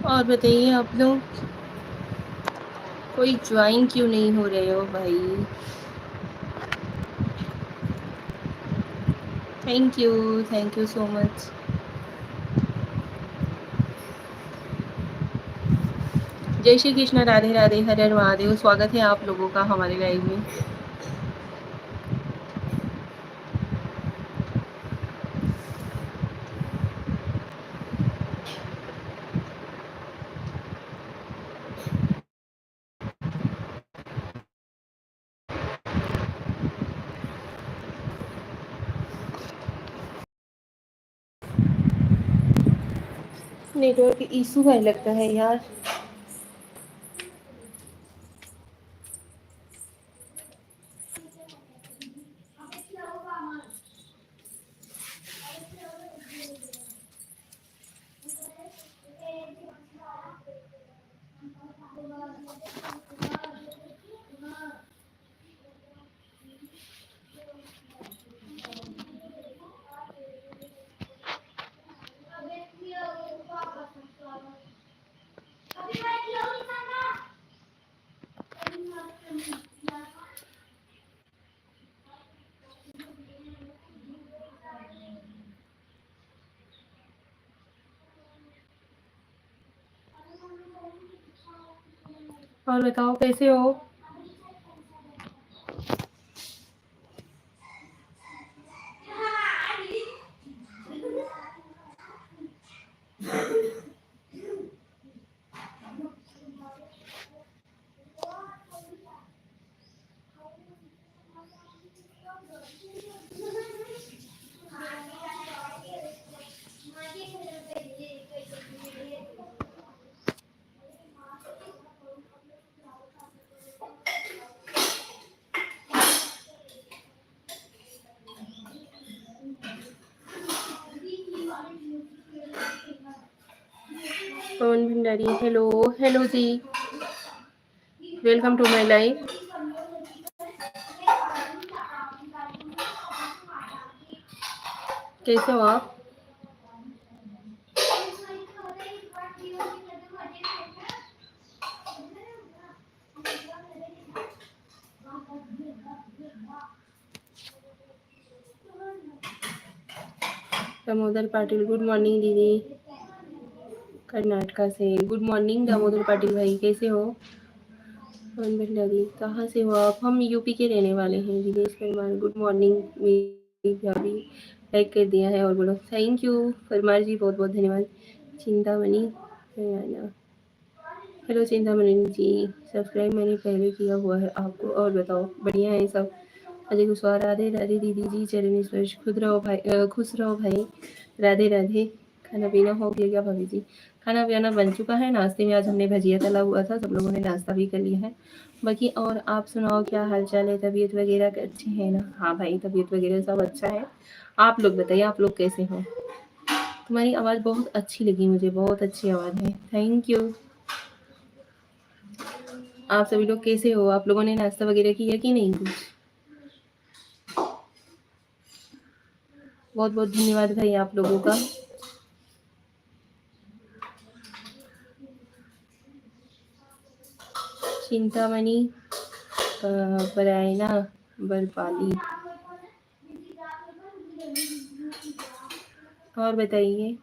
और बताइए आप लोग कोई ज्वाइन क्यों नहीं हो रहे हो भाई? Thank you so much. जय श्री कृष्ण, राधे राधे, हर हर महादेव। स्वागत है आप लोगों का हमारे लाइव में। नेटवर्क इशू है लगता है यार। और बताओ कैसे हो? Pavan Bhandari, hello. Hello ji, welcome to my live. कैसे हो आप? दामोदर पाटिल, गुड मॉर्निंग दीदी, कर्नाटका से। गुड मॉर्निंग दामोदर पाटिल भाई, कैसे हो? पवन भंडारी, कहाँ से हो आप? हम यूपी के रहने वाले हैं। Dinesh Parmar, good morning. मेरी भाभी लाइक कर दिया है और बोलो थैंक यू। परमार जी बहुत बहुत धन्यवाद। चिंतामणि, हरियाणा, हेलो चिंतामणि जी। सब्सक्राइब मैंने पहले किया हुआ है आपको। और बताओ, बढ़िया है सब? अजय कुशवाहा, राधे राधे दीदी जी, चरण स्पर्श। खुद रहो भाई, खुश रहो भाई। राधे राधे। खाना पीना हो गया क्या भाभी जी? खाना पीना बन चुका है। नाश्ते में आज हमने भजिया तला हुआ था, सब लोगों ने नाश्ता भी कर लिया है। बाकी और आप सुनाओ, क्या हाल चाल है? तबीयत वगैरह अच्छी है ना? हाँ भाई, तबीयत वगैरह सब अच्छा है। आप लोग बताइए, आप लोग कैसे हो? तुम्हारी आवाज़ बहुत अच्छी लगी मुझे, बहुत अच्छी आवाज़ है। Thank you. आप सभी लोग कैसे हो? आप लोगों ने नाश्ता वगैरह किया कि नहीं कुछ? बहुत बहुत धन्यवाद भाई आप लोगों का। चिंतामणि, परायना, बरपाली। और बताइए,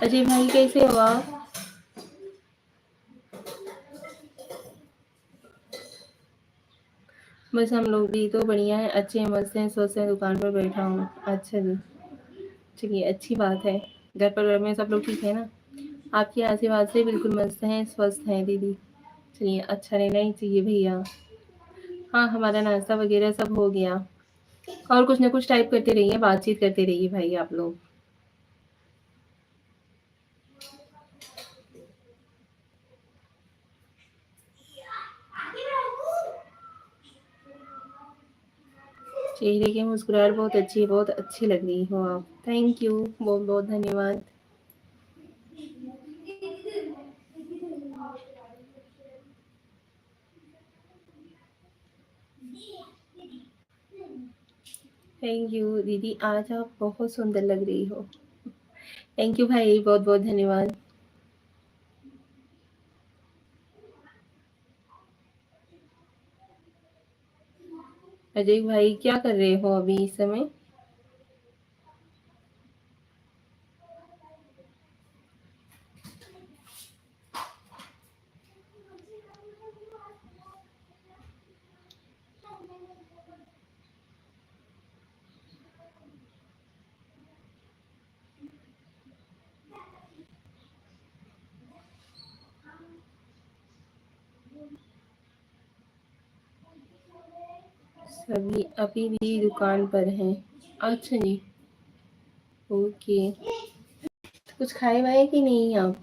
अजय भाई कैसे हो आप? बस हम लोग भी तो बढ़िया है, अच्छे हैं, मस्त हैं, स्वस्थ हैं, दुकान पर बैठा हूँ। अच्छा जी, चलिए अच्छी बात है। घर पर में सब लोग ठीक है ना? आपके आशीर्वाद से बिल्कुल मस्त हैं, स्वस्थ हैं दीदी। चलिए, अच्छा रहना ही चाहिए भैया। हाँ, हमारा नाश्ता वगैरह सब हो गया। और कुछ ना कुछ टाइप करते रहिए, बातचीत करते रहिए भाई आप लोग। चेहरे की मुस्कुराहट बहुत अच्छी है, बहुत अच्छी लग रही हो आप। थैंक यू, बहुत बहुत धन्यवाद। थैंक यू दीदी, आज आप बहुत सुंदर लग रही हो। थैंक यू भाई, बहुत बहुत धन्यवाद। अजय भाई क्या कर रहे हो अभी इस समय? सभी अभी भी दुकान पर हैं। अच्छा जी, ओके। तो कुछ खाए वाए कि नहीं आप?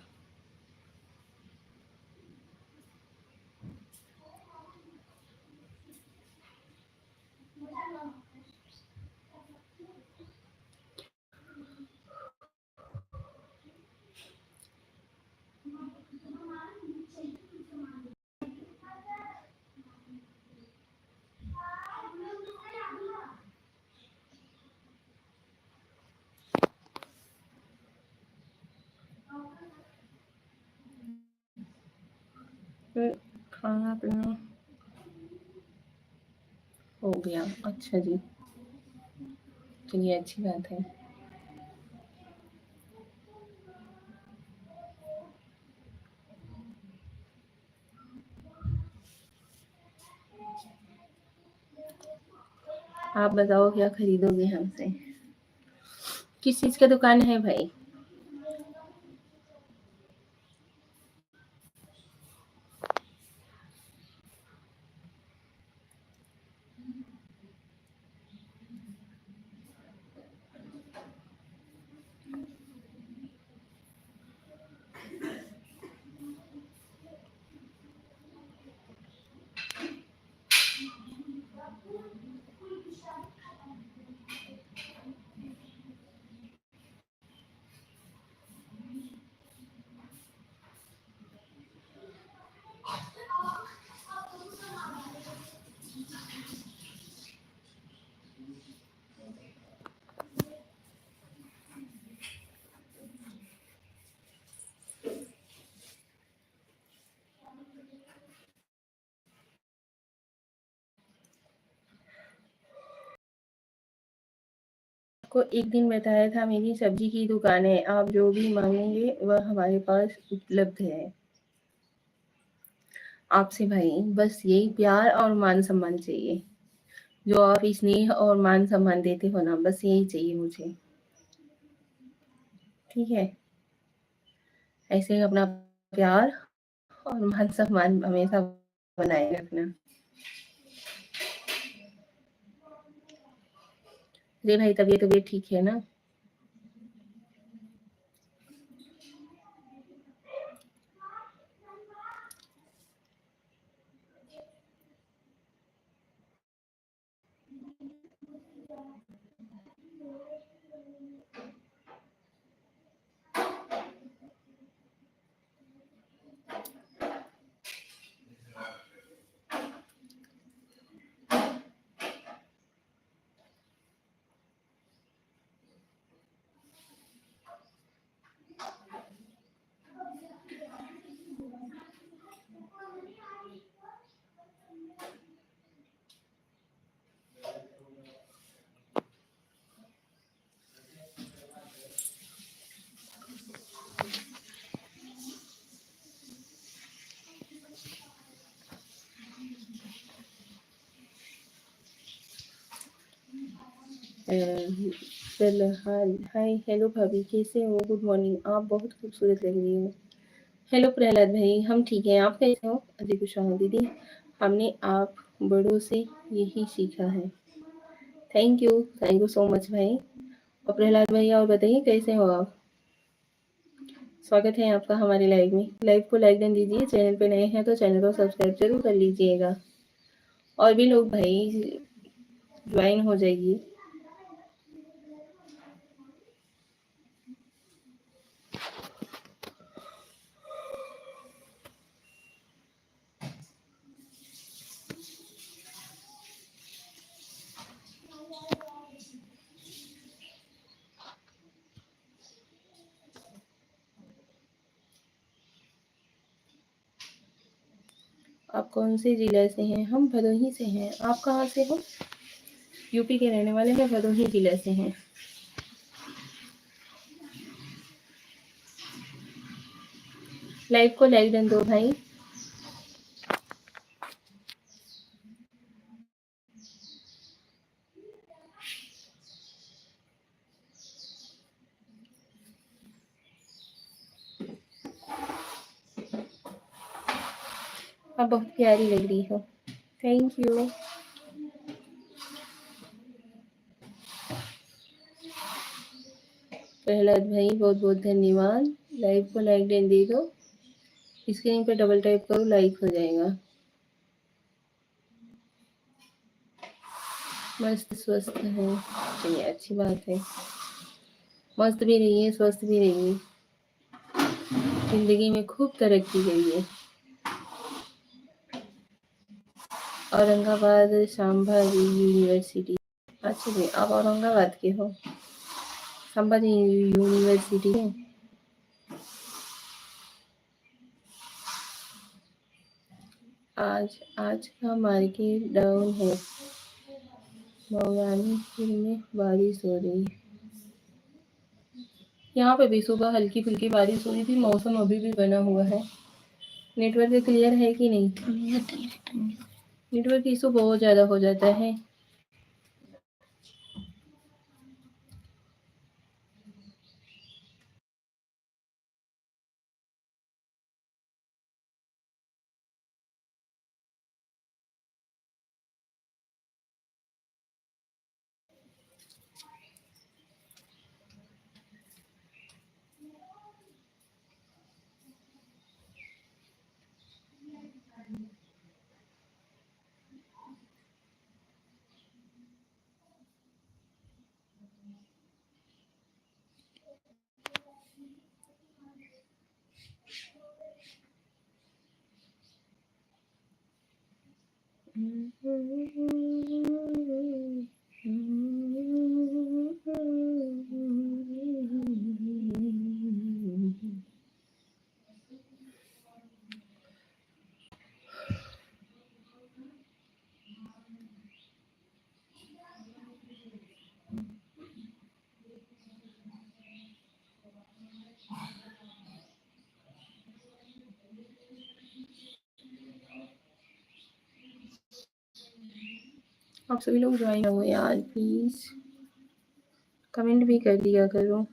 फिर खाना पीना हो गया। अच्छा जी, चलिए अच्छी बात है। आप बताओ क्या खरीदोगे हमसे? किस चीज़ का दुकान है भाई? आपको एक दिन बताया था मेरी सब्जी की दुकान है, आप जो भी मांगेंगे वह हमारे पास उपलब्ध है। आपसे भाई बस यही प्यार और मान सम्मान चाहिए। जो आप स्नेह और मान सम्मान देते हो ना, बस यही चाहिए मुझे। ठीक है? ऐसे ही अपना प्यार और मान सम्मान हमेशा बनाए रखना। अरे भाई, तबीयत तबीयत ठीक है ना? फिलहाल हाय हेलो भाभी, कैसे हो? गुड मॉर्निंग, आप बहुत खूबसूरत लग रही हो। हेलो प्रहलाद भाई, हम ठीक हैं, आप कैसे हो? अजी कुशवाहा दीदी, हमने आप बड़ों से यही सीखा है। थैंक यू सो मच भाई। और प्रहलाद भाई और बताइए कैसे हो आप? स्वागत है आपका हमारे लाइव में। लाइव को लाइक डन दीजिए, चैनल पे नए हैं तो चैनल को सब्सक्राइब जरूर कर लीजिएगा। और भी लोग भाई ज्वाइन हो जाइए। आप कौन से जिले से हैं? हम भदोही से हैं। आप कहाँ से हो? यूपी के रहने वाले हैं, भदोही जिले से हैं। लाइव को लाइक डन दो भाई। आप बहुत प्यारी लग रही हो। Thank you. प्रहलाद भाई बहुत बहुत धन्यवाद। लाइव को लाइक डन दे दो। स्क्रीन पे डबल टाइप करो, लाइक हो जाएगा। मस्त स्वस्थ है, चलिए अच्छी बात है। मस्त भी रहिए, स्वस्थ भी रहिए, जिंदगी में खूब तरक्की करिए। औरंगाबाद संभाजी यूनिवर्सिटी। अच्छा जी, आप औरंगाबाद के हो? संभाजी यूनिवर्सिटी है। आज का मार्केट डाउन है। मऊरानीपुर में बारिश हो रही है। यहाँ पे भी सुबह हल्की फुल्की बारिश हो रही थी। मौसम अभी भी बना हुआ है। नेटवर्क क्लियर है कि नहीं? नेटवर्क इशू बहुत ज़्यादा हो जाता है। आप सभी लोग ज्वाइन हो यार, प्लीज कमेंट भी कर दिया करो।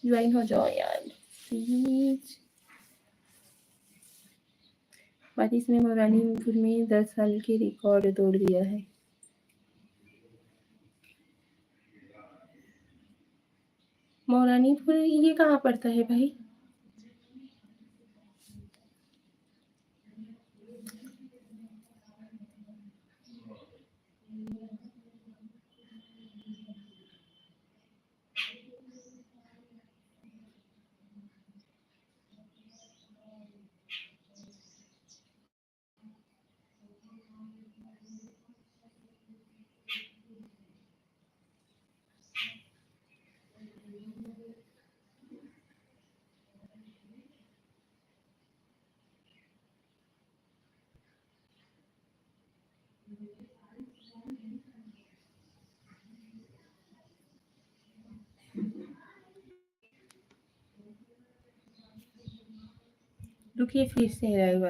ज्वाइन हो जाओ यार प्लीज। बारिश ने मऊरानीपुर में 10 साल के रिकॉर्ड तोड़ दिया है। मऊरानीपुर ये कहाँ पड़ता है भाई? रुकिए फिर से लाइव